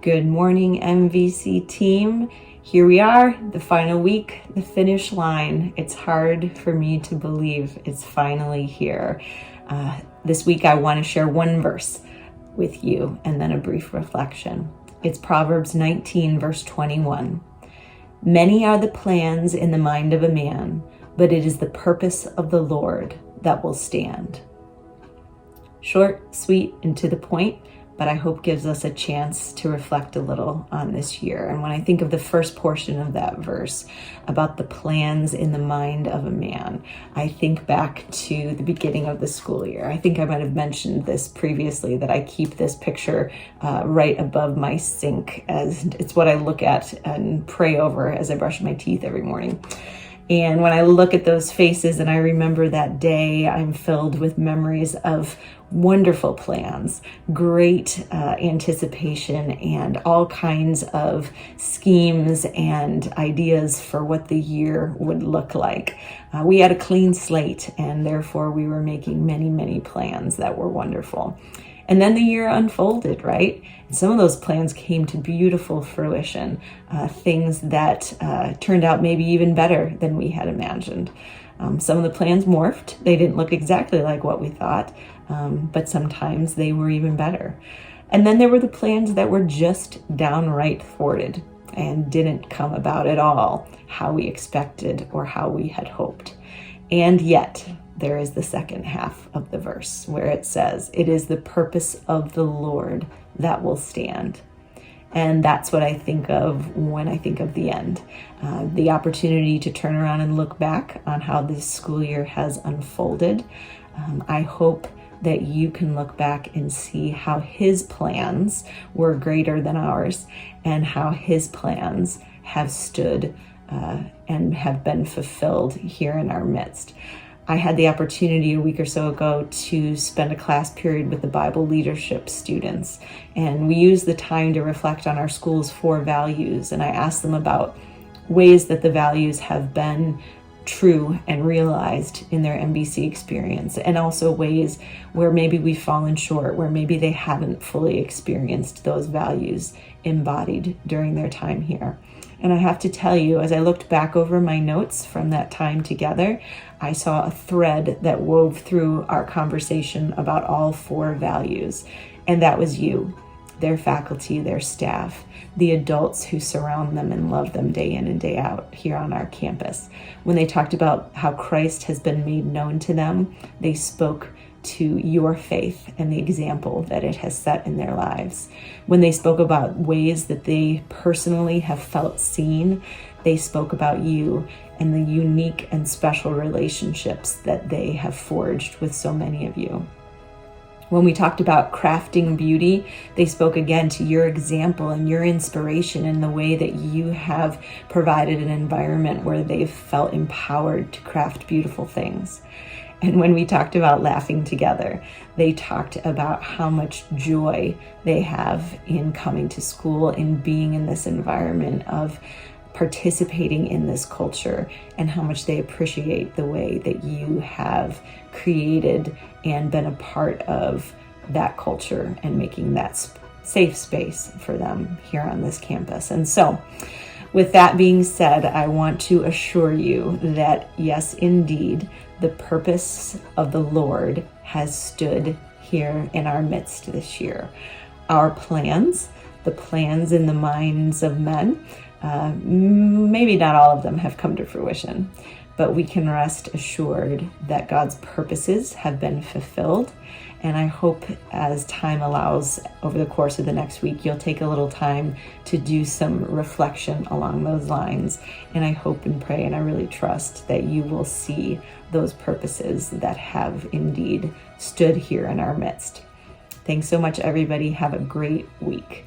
Good morning, MVC team. Here we are, the final week, the finish line. It's hard for me to believe it's finally here. This week, I want to share one verse with you and then a brief reflection. It's Proverbs 19, verse 21. Many are the plans in the mind of a man, but it is the purpose of the Lord that will stand. Short, sweet, and to the point, but I hope gives us a chance to reflect a little on this year. And when I think of the first portion of that verse about the plans in the mind of a man, I think back to the beginning of the school year. I think I might have mentioned this previously, that I keep this picture right above my sink, as it's what I look at and pray over as I brush my teeth every morning. And when I look at those faces and I remember that day, I'm filled with memories of wonderful plans, great anticipation, and all kinds of schemes and ideas for what the year would look like. We had a clean slate, and therefore we were making many, many plans that were wonderful. And then the year unfolded, right? And some of those plans came to beautiful fruition, things that turned out maybe even better than we had imagined. Some of the plans morphed. They didn't look exactly like what we thought, but sometimes they were even better. And then there were the plans that were just downright thwarted and didn't come about at all how we expected or how we had hoped. And yet, there is the second half of the verse where it says, it is the purpose of the Lord that will stand. And that's what I think of when I think of the end. The opportunity to turn around and look back on how this school year has unfolded. I hope that you can look back and see how His plans were greater than ours, and how His plans have stood and have been fulfilled here in our midst. I had the opportunity a week or so ago to spend a class period with the Bible leadership students, and we used the time to reflect on our school's 4 values, and I asked them about ways that the values have been true and realized in their MBC experience, and also ways where maybe we've fallen short, where maybe they haven't fully experienced those values embodied during their time here. And I have to tell you, as I looked back over my notes from that time together, I saw a thread that wove through our conversation about all 4 values. And that was you, their faculty, their staff, the adults who surround them and love them day in and day out here on our campus. When they talked about how Christ has been made known to them, they spoke to your faith and the example that it has set in their lives. When they spoke about ways that they personally have felt seen, they spoke about you and the unique and special relationships that they have forged with so many of you. When we talked about crafting beauty, they spoke again to your example and your inspiration in the way that you have provided an environment where they've felt empowered to craft beautiful things. And when we talked about laughing together, they talked about how much joy they have in coming to school, in being in this environment of participating in this culture, and how much they appreciate the way that you have created and been a part of that culture and making that safe space for them here on this campus. And so, with that being said, I want to assure you that yes, indeed, the purpose of the Lord has stood here in our midst this year. Our plans, the plans in the minds of men, maybe not all of them have come to fruition, but we can rest assured that God's purposes have been fulfilled. And I hope as time allows over the course of the next week, you'll take a little time to do some reflection along those lines. And I hope and pray, and I really trust that you will see those purposes that have indeed stood here in our midst. Thanks so much, everybody. Have a great week.